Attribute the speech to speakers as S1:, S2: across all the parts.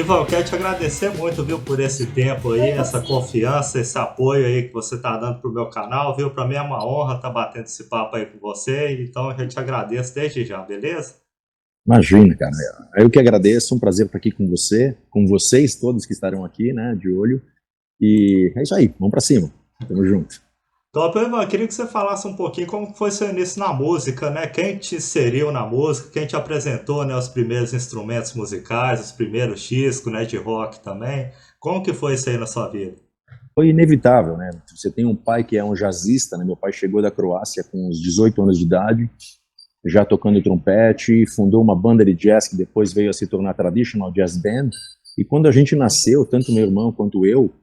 S1: Ivan, eu quero te agradecer muito, viu, por esse tempo aí, essa confiança, esse apoio aí que você está dando pro meu canal, viu? Para mim é uma honra estar batendo esse papo aí com você, então eu já te agradeço desde já, beleza?
S2: Imagina, cara. Eu que agradeço, um prazer estar aqui com você, com vocês todos que estarão aqui, né, de olho. E é isso aí, vamos pra cima. Tamo junto.
S1: Top, Ivan, eu queria que você falasse um pouquinho como foi seu início na música, né? Quem te inseriu na música, quem te apresentou, né, os primeiros instrumentos musicais, os primeiros discos, né, de rock também. Como que foi isso aí na sua vida?
S2: Foi inevitável, né? Você tem um pai que é um jazzista, né? Meu pai chegou da Croácia com uns 18 anos de idade, já tocando trompete, fundou uma banda de jazz que depois veio a se tornar Traditional Jazz Band. E quando a gente nasceu, tanto meu irmão quanto eu,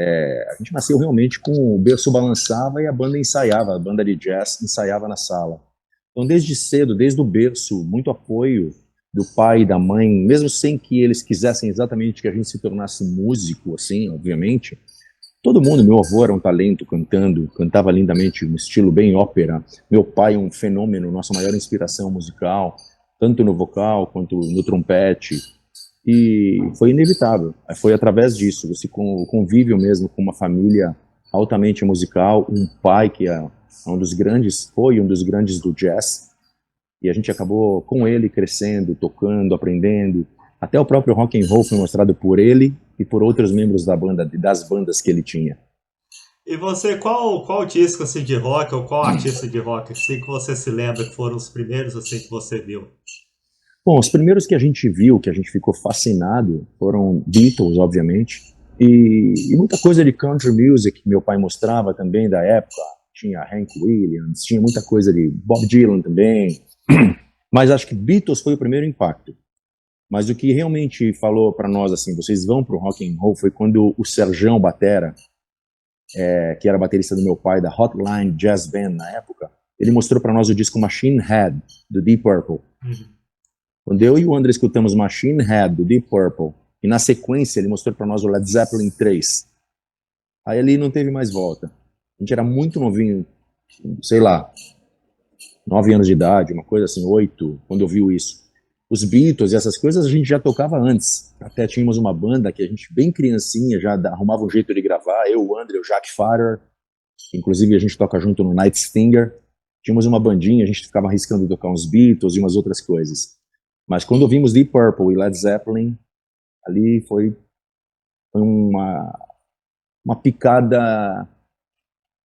S2: a gente nasceu realmente com o berço balançava e a banda ensaiava, a banda de jazz ensaiava na sala. Então, desde cedo, desde o berço, muito apoio do pai e da mãe, mesmo sem que eles quisessem exatamente que a gente se tornasse músico, assim, obviamente. Todo mundo, meu avô era um talento cantando, cantava lindamente, um estilo bem ópera. Meu pai um fenômeno, nossa maior inspiração musical, tanto no vocal quanto no trompete. E foi inevitável. Foi através disso, você convive mesmo com uma família altamente musical, um pai que é um dos grandes, foi um dos grandes do jazz, e a gente acabou com ele crescendo, tocando, aprendendo. Até o próprio rock and roll foi mostrado por ele e por outros membros da banda, das bandas que ele tinha.
S1: E você, qual disco assim de rock ou qual artista de rock assim que você se lembra que foram os primeiros assim que você viu?
S2: Bom, os primeiros que a gente viu, que a gente ficou fascinado, foram Beatles, obviamente, e muita coisa de country music que meu pai mostrava também da época. Tinha Hank Williams, tinha muita coisa de Bob Dylan também. Mas acho que Beatles foi o primeiro impacto. Mas o que realmente falou para nós assim, vocês vão pro rock and roll, foi quando o Serjão Batera, que era baterista do meu pai da Hotline Jazz Band na época, ele mostrou para nós o disco Machine Head do Deep Purple.
S1: Uhum.
S2: Quando eu e o André escutamos Machine Head, do Deep Purple, e na sequência ele mostrou para nós o Led Zeppelin 3, aí ali não teve mais volta. A gente era muito novinho, sei lá, 9 anos de idade, uma coisa assim, 8, quando ouviu isso. Os Beatles e essas coisas a gente já tocava antes. Até tínhamos uma banda que a gente, bem criancinha, já arrumava um jeito de gravar. Eu, o André, o Jack Farrer, inclusive a gente toca junto no Night Stinger. Tínhamos uma bandinha, a gente ficava arriscando tocar uns Beatles e umas outras coisas. Mas quando ouvimos Deep Purple e Led Zeppelin, ali foi uma picada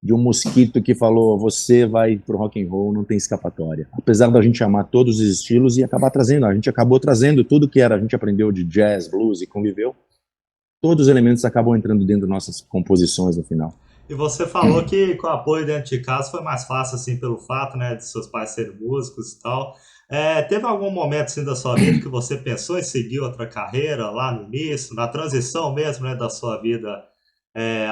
S2: de um mosquito que falou: você vai pro rock and roll, não tem escapatória. Apesar da gente amar todos os estilos e acabar trazendo, a gente acabou trazendo tudo que era, a gente aprendeu de jazz, blues e conviveu, todos os elementos acabam entrando dentro das nossas composições no final.
S1: E você falou que com o apoio dentro de casa foi mais fácil assim pelo fato, né, de seus pais serem músicos e tal. Teve algum momento assim da sua vida que você pensou em seguir outra carreira lá no início, na transição mesmo, né, da sua vida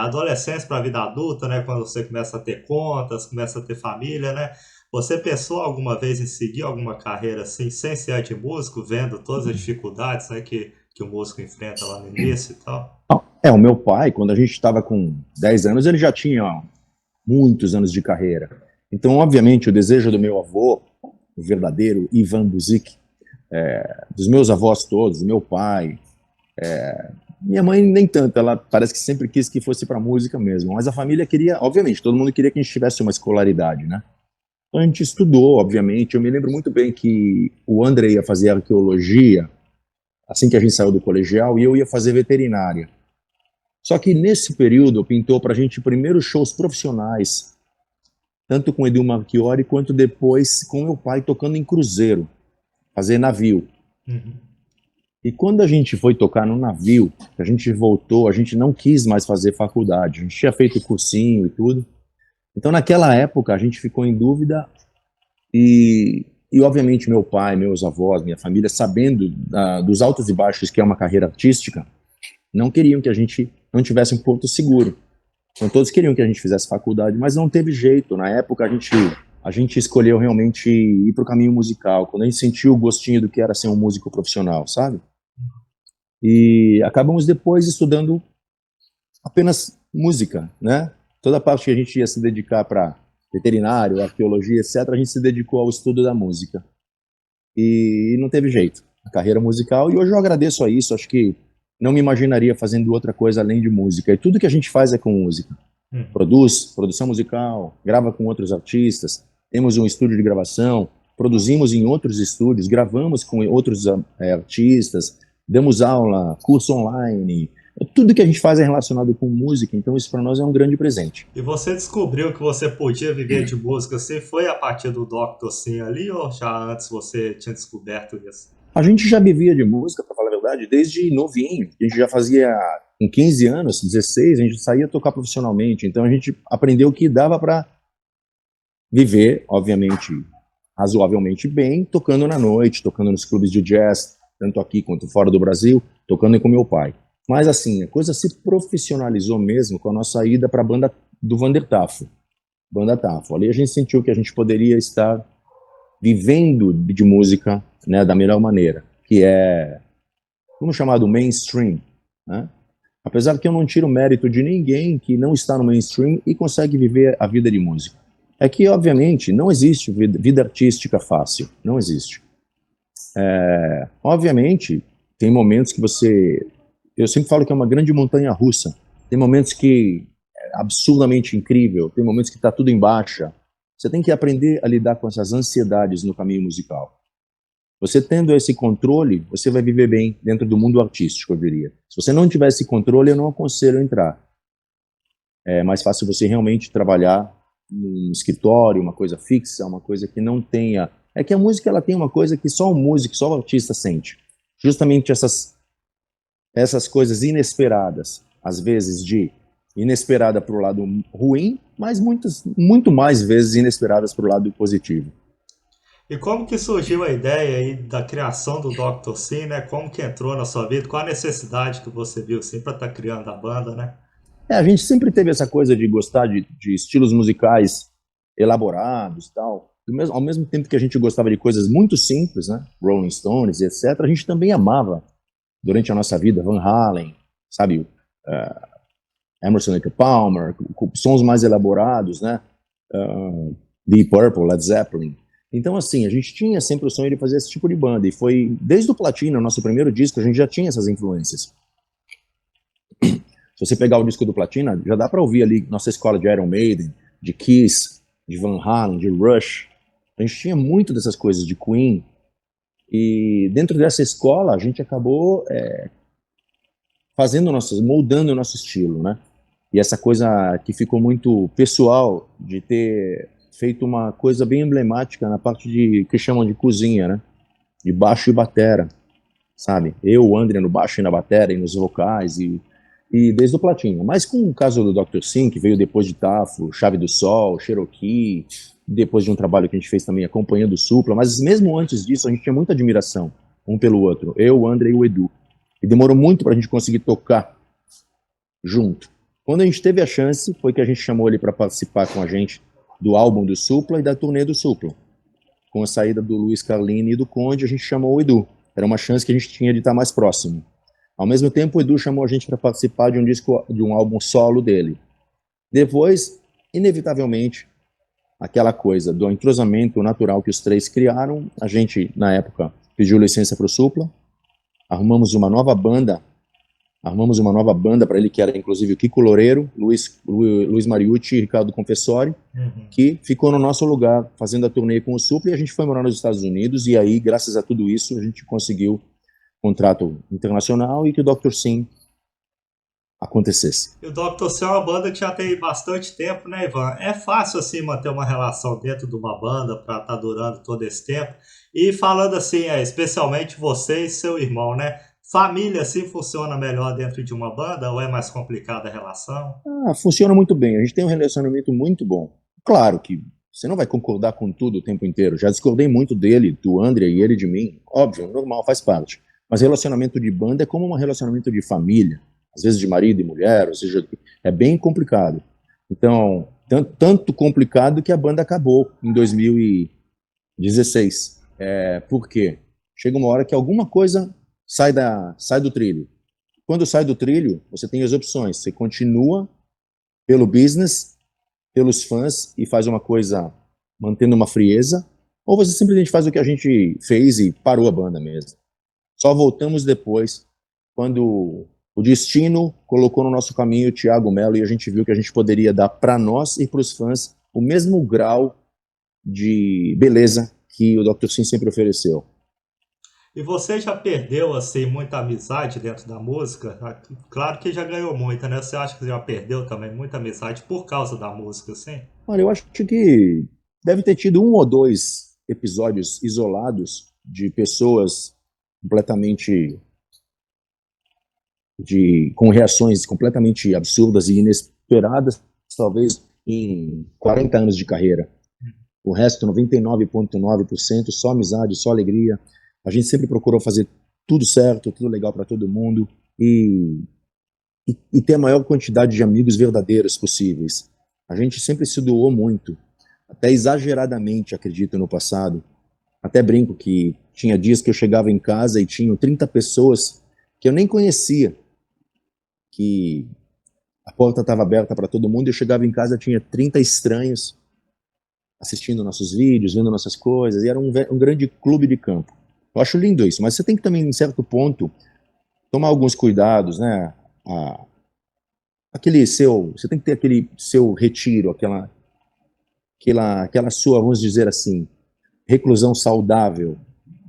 S1: adolescência para a vida adulta, né, quando você começa a ter contas, começa a ter família, né? Você pensou alguma vez em seguir alguma carreira assim, sem ser de músico, vendo todas as dificuldades, né, que o músico enfrenta lá no início e tal?
S2: O meu pai, quando a gente estava com 10 anos, ele já tinha muitos anos de carreira. Então, obviamente, o desejo do meu avô, o verdadeiro Ivan Buzik, dos meus avós todos, do meu pai, minha mãe nem tanto, ela parece que sempre quis que fosse para música mesmo, mas a família queria, obviamente, todo mundo queria que a gente tivesse uma escolaridade, né? Então a gente estudou, obviamente. Eu me lembro muito bem que o André ia fazer arqueologia assim que a gente saiu do colegial e eu ia fazer veterinária. Só que nesse período pintou para a gente primeiros shows profissionais, tanto com Edu Marchiori quanto depois com meu pai tocando em cruzeiro, fazer navio.
S1: Uhum.
S2: E quando a gente foi tocar no navio, a gente voltou, a gente não quis mais fazer faculdade. A gente tinha feito cursinho e tudo. Então, naquela época, a gente ficou em dúvida e obviamente, meu pai, meus avós, minha família, sabendo dos altos e baixos que é uma carreira artística, não queriam que a gente não tivesse um porto seguro. Então, todos queriam que a gente fizesse faculdade, mas não teve jeito. Na época, a gente escolheu realmente ir para o caminho musical, quando a gente sentiu o gostinho do que era ser um músico profissional, sabe? E acabamos depois estudando apenas música, né? Toda a parte que a gente ia se dedicar para veterinário, arqueologia, etc., a gente se dedicou ao estudo da música. E não teve jeito. A carreira musical, e hoje eu agradeço a isso, acho que não me imaginaria fazendo outra coisa além de música. E tudo que a gente faz é com música.
S1: Uhum.
S2: Produção musical, grava com outros artistas, temos um estúdio de gravação, produzimos em outros estúdios, gravamos com outros artistas, damos aula, curso online, tudo que a gente faz é relacionado com música, então isso para nós é um grande presente.
S1: E você descobriu que você podia viver de música assim, foi a partir do Dr. Sim ali ou já antes você tinha descoberto isso?
S2: A gente já vivia de música, para falar a verdade, desde novinho. A gente já fazia, com 15 anos, 16, a gente saía tocar profissionalmente. Então a gente aprendeu que dava para viver, obviamente, razoavelmente bem, tocando na noite, tocando nos clubes de jazz, tanto aqui quanto fora do Brasil, tocando com meu pai. Mas assim, a coisa se profissionalizou mesmo com a nossa ida para a banda do Vander Tafo. Banda Tafo. Ali a gente sentiu que a gente poderia estar vivendo de música, né, da melhor maneira, que é, vamos chamar do mainstream, né? Apesar que eu não tiro mérito de ninguém que não está no mainstream e consegue viver a vida de música. É que, obviamente, não existe vida artística fácil, não existe. Obviamente, tem momentos que você... Eu sempre falo que é uma grande montanha russa. Tem momentos que é absurdamente incrível, tem momentos que está tudo em baixa. Você tem que aprender a lidar com essas ansiedades no caminho musical. Você tendo esse controle, você vai viver bem dentro do mundo artístico, eu diria. Se você não tiver esse controle, eu não aconselho a entrar. É mais fácil você realmente trabalhar num escritório, uma coisa fixa, uma coisa que não tenha... É que a música ela tem uma coisa que só o músico, só o artista sente. Justamente essas coisas inesperadas, às vezes de inesperada para o lado ruim, mas muito mais vezes inesperadas para o lado positivo.
S1: E como que surgiu a ideia aí da criação do Dr. Sim, né? Como que entrou na sua vida? Qual a necessidade que você viu assim para estar criando a banda, né?
S2: A gente sempre teve essa coisa de gostar de estilos musicais elaborados, tal. Ao mesmo tempo que a gente gostava de coisas muito simples, né? Rolling Stones, etc., a gente também amava, durante a nossa vida, Van Halen, sabe? Emerson, Lake Palmer, com sons mais elaborados, né? Deep Purple, Led Zeppelin. Então, assim, a gente tinha sempre o sonho de fazer esse tipo de banda. E foi, desde o Platina, nosso primeiro disco, a gente já tinha essas influências. Se você pegar o disco do Platina, já dá para ouvir ali nossa escola de Iron Maiden, de Kiss, de Van Halen, de Rush. A gente tinha muito dessas coisas, de Queen. E dentro dessa escola, a gente acabou moldando o nosso estilo, né? E essa coisa que ficou muito pessoal, de ter feito uma coisa bem emblemática na parte que chamam de cozinha, né? De baixo e batera, sabe? Eu, o André no baixo e na batera e nos vocais e desde o Platinho. Mas com o caso do Dr. Sim, que veio depois de Tafo, Chave do Sol, Cherokee, depois de um trabalho que a gente fez também acompanhando o Supla, mas mesmo antes disso a gente tinha muita admiração um pelo outro, eu, o André e o Edu. E demorou muito para a gente conseguir tocar junto. Quando a gente teve a chance, foi que a gente chamou ele para participar com a gente do álbum do Supla e da turnê do Supla. Com a saída do Luiz Carlini e do Conde, a gente chamou o Edu. Era uma chance que a gente tinha de estar mais próximo. Ao mesmo tempo, o Edu chamou a gente para participar de um álbum solo dele. Depois, inevitavelmente, aquela coisa do entrosamento natural que os três criaram, a gente, na época, pediu licença para o Supla, arrumamos uma nova banda para ele, que era inclusive o Kiko Loureiro, Luiz Mariucci e Ricardo Confessori, que ficou no nosso lugar fazendo a turnê com o Supla, e a gente foi morar nos Estados Unidos, e aí, graças a tudo isso, a gente conseguiu contrato internacional e que o Dr. Sim acontecesse.
S1: E o Dr. Sim é uma banda que já tem bastante tempo, né, Ivan? É fácil, assim, manter uma relação dentro de uma banda para estar durando todo esse tempo? E falando assim, especialmente você e seu irmão, né? Família, assim, funciona melhor dentro de uma banda ou é mais complicada a relação?
S2: Funciona muito bem, a gente tem um relacionamento muito bom. Claro que você não vai concordar com tudo o tempo inteiro, já discordei muito dele, do André e ele de mim, óbvio, normal, faz parte. Mas relacionamento de banda é como um relacionamento de família, às vezes de marido e mulher, ou seja, é bem complicado. Então, tanto complicado que a banda acabou em 2016. Por quê? Chega uma hora que alguma coisa sai do trilho. Quando sai do trilho, você tem as opções. Você continua pelo business, pelos fãs e faz uma coisa mantendo uma frieza, ou você simplesmente faz o que a gente fez e parou a banda mesmo. Só voltamos depois, quando o destino colocou no nosso caminho o Thiago Mello e a gente viu que a gente poderia dar para nós e para os fãs o mesmo grau de beleza que o Dr. Sim sempre ofereceu.
S1: E você já perdeu, assim, muita amizade dentro da música? Ah, claro que já ganhou muita, né? Você acha que já perdeu também muita amizade por causa da música, assim?
S2: Olha, eu acho que deve ter tido um ou dois episódios isolados de pessoas completamente com reações completamente absurdas e inesperadas, talvez em 40 anos de carreira. O resto, 99,9%, só amizade, só alegria. A gente sempre procurou fazer tudo certo, tudo legal para todo mundo e, e ter a maior quantidade de amigos verdadeiros possíveis. A gente sempre se doou muito, até exageradamente, acredito, no passado. Até brinco que tinha dias que eu chegava em casa e tinham 30 pessoas que eu nem conhecia, que a porta estava aberta para todo mundo, e eu chegava em casa, tinha 30 estranhos assistindo nossos vídeos, vendo nossas coisas, e era um grande clube de campo. Eu acho lindo isso, mas você tem que também, em certo ponto, tomar alguns cuidados, né? Você tem que ter aquele seu retiro, aquela sua, vamos dizer assim, reclusão saudável,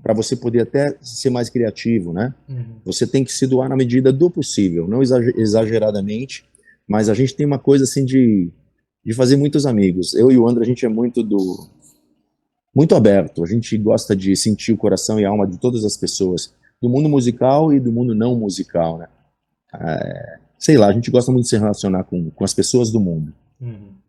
S2: para você poder até ser mais criativo, né?
S1: Uhum.
S2: Você tem que se doar na medida do possível, não exageradamente, mas a gente tem uma coisa assim de fazer muitos amigos. Eu e o André, a gente é muito aberto, a gente gosta de sentir o coração e a alma de todas as pessoas, do mundo musical e do mundo não musical, né? Sei lá, a gente gosta muito de se relacionar com as pessoas do mundo.
S1: Uhum.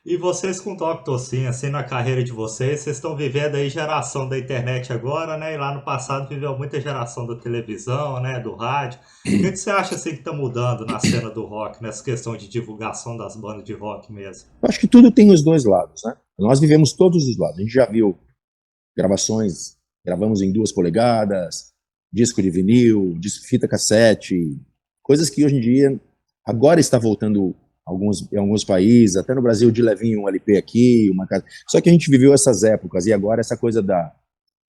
S1: E vocês com o Dr. Sim, assim, na carreira de vocês estão vivendo aí geração da internet agora, né? E lá no passado viveu muita geração da televisão, né? Do rádio. O que você acha, assim, que está mudando na cena do rock, nessa questão de divulgação das bandas de rock mesmo?
S2: Eu acho que tudo tem os dois lados, né? Nós vivemos todos os lados. A gente já viu gravações, gravamos em 2 polegadas, disco de vinil, disco, fita cassete, coisas que hoje em dia agora está voltando em alguns países, até no Brasil de levinho um LP aqui, uma casa. Só que a gente viveu essas épocas e agora essa coisa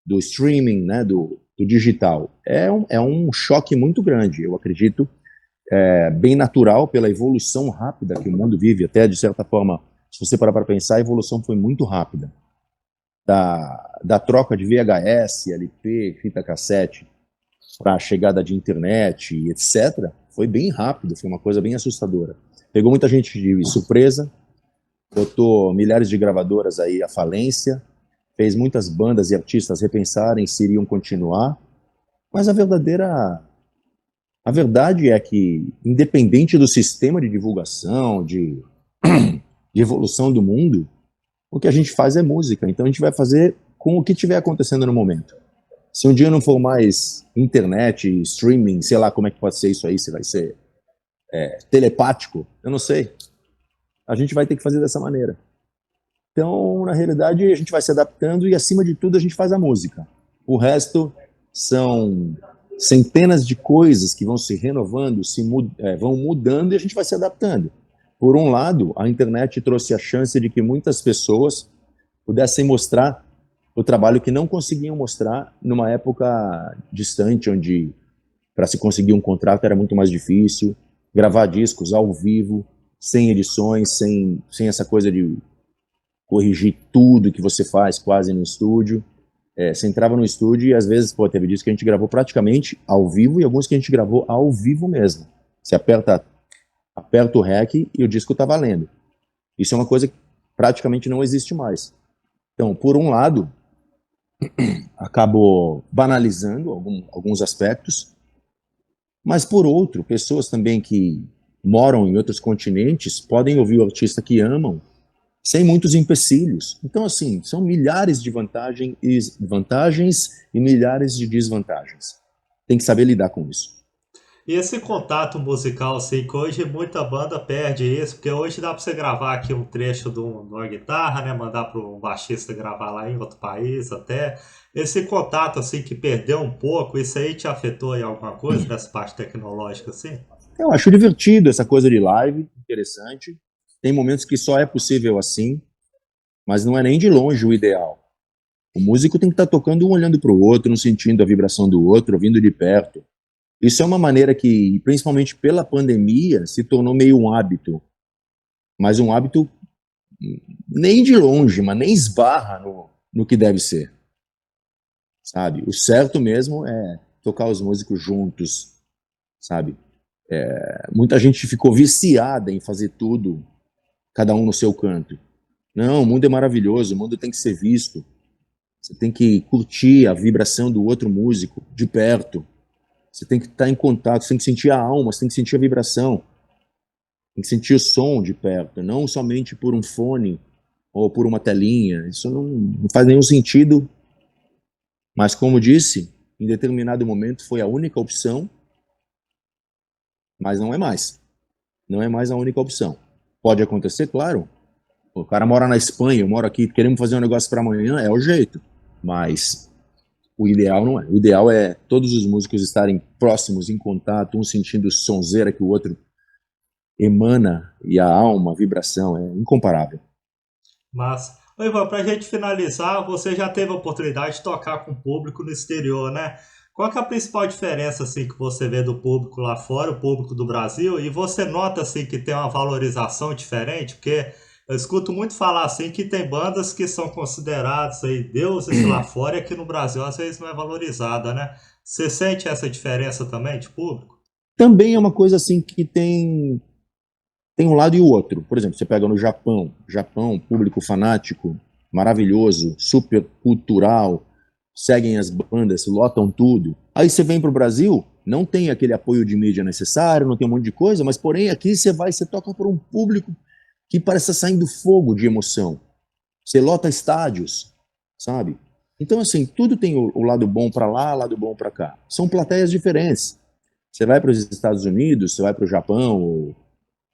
S2: do streaming, né, do digital, é um choque muito grande, eu acredito, bem natural pela evolução rápida que o mundo vive, até de certa forma, se você parar para pensar, a evolução foi muito rápida. Da troca de VHS, LP, fita cassete, para a chegada de internet, etc., foi bem rápido, foi uma coisa bem assustadora. Pegou muita gente de surpresa, botou milhares de gravadoras aí à falência, fez muitas bandas e artistas repensarem se iriam continuar, mas a verdade é que, independente do sistema de divulgação, de evolução do mundo, o que a gente faz é música, então a gente vai fazer com o que estiver acontecendo no momento. Se um dia não for mais internet, streaming, sei lá como é que pode ser isso aí, se vai ser telepático, eu não sei. A gente vai ter que fazer dessa maneira. Então, na realidade, a gente vai se adaptando e, acima de tudo, a gente faz a música. O resto são centenas de coisas que vão se renovando, vão mudando e a gente vai se adaptando. Por um lado, a internet trouxe a chance de que muitas pessoas pudessem mostrar o trabalho que não conseguiam mostrar numa época distante, onde para se conseguir um contrato era muito mais difícil, gravar discos ao vivo, sem edições, sem essa coisa de corrigir tudo que você faz quase no estúdio. Você entrava no estúdio e às vezes, teve discos que a gente gravou praticamente ao vivo e alguns que a gente gravou ao vivo mesmo. Você aperta o REC e o disco está valendo. Isso é uma coisa que praticamente não existe mais. Então, por um lado, acabou banalizando alguns aspectos, mas por outro, pessoas também que moram em outros continentes podem ouvir o artista que amam sem muitos empecilhos. Então, assim, são milhares de vantagens e milhares de desvantagens. Tem que saber lidar com isso.
S1: E esse contato musical, assim, que hoje muita banda perde isso, porque hoje dá pra você gravar aqui um trecho de uma guitarra, né? Mandar para um baixista gravar lá em outro país até. Esse contato, assim, que perdeu um pouco, isso aí te afetou em alguma coisa nessa parte tecnológica, assim?
S2: Eu acho divertido essa coisa de live, interessante. Tem momentos que só é possível assim, mas não é nem de longe o ideal. O músico tem que estar tocando um olhando para o outro, um sentindo a vibração do outro, ouvindo de perto. Isso é uma maneira que, principalmente pela pandemia, se tornou meio um hábito, mas um hábito nem de longe, mas nem esbarra no que deve ser, sabe? O certo mesmo é tocar os músicos juntos, sabe? Muita gente ficou viciada em fazer tudo, cada um no seu canto. Não, o mundo é maravilhoso, o mundo tem que ser visto. Você tem que curtir a vibração do outro músico de perto. Você tem que estar em contato, você tem que sentir a alma, você tem que sentir a vibração. Tem que sentir o som de perto, não somente por um fone ou por uma telinha. Isso não faz nenhum sentido. Mas, como disse, em determinado momento foi a única opção, mas não é mais. Não é mais a única opção. Pode acontecer, claro. O cara mora na Espanha, eu moro aqui, queremos fazer um negócio para amanhã, é o jeito. Mas o ideal não é. O ideal é todos os músicos estarem próximos, em contato, um sentindo sonzeira que o outro emana, e a alma, a vibração, é incomparável.
S1: Mas, ô Ivan, pra gente finalizar, você já teve a oportunidade de tocar com o público no exterior, né? Qual que é a principal diferença assim que você vê do público lá fora, o público do Brasil, e você nota assim que tem uma valorização diferente? Porque eu escuto muito falar assim que tem bandas que são consideradas aí deuses lá fora e aqui no Brasil às vezes não é valorizada, né? Você sente essa diferença também de público?
S2: Também é uma coisa assim que tem um lado e o outro. Por exemplo, você pega no Japão, público fanático, maravilhoso, super cultural, seguem as bandas, lotam tudo. Aí você vem para o Brasil, não tem aquele apoio de mídia necessário, não tem um monte de coisa, mas porém aqui você toca para um público que parece estar saindo fogo de emoção. Você lota estádios, sabe? Então, assim, tudo tem o lado bom para lá, lado bom para cá. São plateias diferentes. Você vai para os Estados Unidos, você vai para o Japão,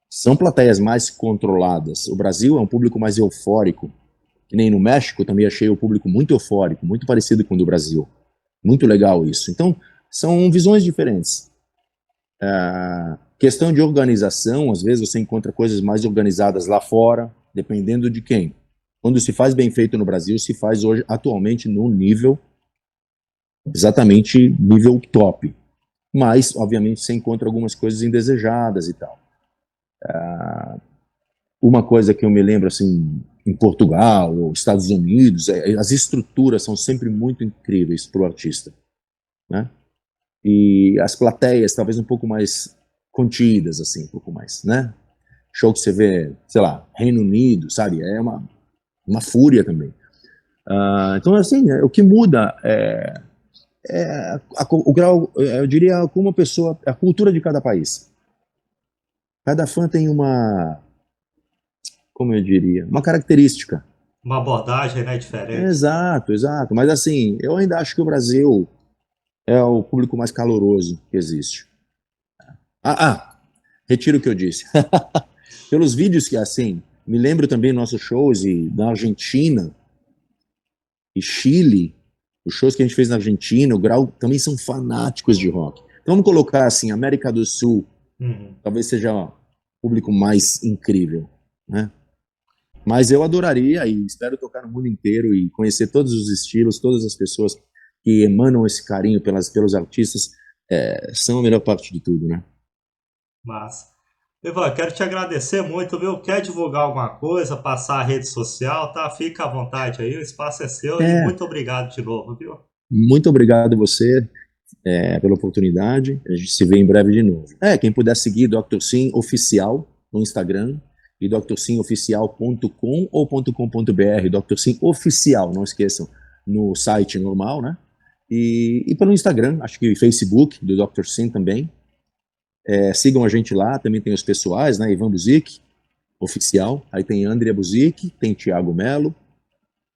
S2: são plateias mais controladas. O Brasil é um público mais eufórico. Que nem no México, também achei o público muito eufórico, muito parecido com o do Brasil. Muito legal isso. Então, são visões diferentes. Questão de organização, às vezes você encontra coisas mais organizadas lá fora, dependendo de quem. Quando se faz bem feito no Brasil, se faz hoje, atualmente, num nível, exatamente nível top. Mas, obviamente, você encontra algumas coisas indesejadas e tal. Uma coisa que eu me lembro, assim, em Portugal ou Estados Unidos, as estruturas são sempre muito incríveis para o artista, né? E as plateias talvez um pouco mais contidas, assim, um pouco mais, né? Show que você vê, sei lá, Reino Unido, sabe? É uma fúria também. Então, assim, o que muda o grau, eu diria, como a pessoa, a cultura de cada país. Cada fã tem como eu diria, uma característica.
S1: Uma abordagem, né, diferente.
S2: Exato, exato. Mas assim, eu ainda acho que o Brasil é o público mais caloroso que existe. Retiro o que eu disse. Pelos vídeos que, assim, me lembro também nossos shows na Argentina e Chile, os shows que a gente fez na Argentina, o Grau, também são fanáticos de rock. Então vamos colocar assim, América do Sul, talvez seja o público mais incrível, né? Mas eu adoraria e espero tocar no mundo inteiro e conhecer todos os estilos, todas as pessoas que emanam esse carinho pelos artistas, são a melhor parte de tudo, né?
S1: Mas, Ivan, quero te agradecer muito, viu? Quer divulgar alguma coisa, passar a rede social, tá? Fica à vontade aí, o espaço é seu e muito obrigado de novo, viu?
S2: Muito obrigado a você pela oportunidade, a gente se vê em breve de novo. Quem puder seguir Dr. Sim Oficial no Instagram, e drsimoficial.com ou .com.br, Dr. Sim Oficial, não esqueçam, no site normal, né? E pelo Instagram, acho que Facebook, do Dr. Sim também. Sigam a gente lá, também tem os pessoais, né? Ivan Buzik, Oficial, aí tem Andrea Buzik, tem Thiago Melo,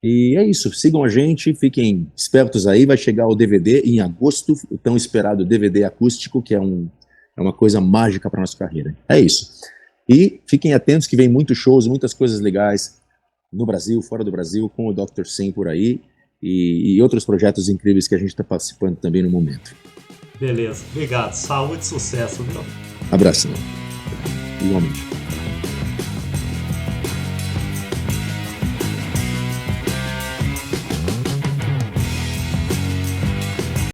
S2: e é isso, sigam a gente, fiquem espertos aí, vai chegar o DVD em agosto, o tão esperado DVD acústico, que é uma coisa mágica para nossa carreira. É isso. E fiquem atentos que vem muitos shows, muitas coisas legais no Brasil, fora do Brasil, com o Dr. Sim por aí e outros projetos incríveis que a gente está participando também no momento.
S1: Beleza, obrigado. Saúde e sucesso, viu?
S2: Abração. Igualmente.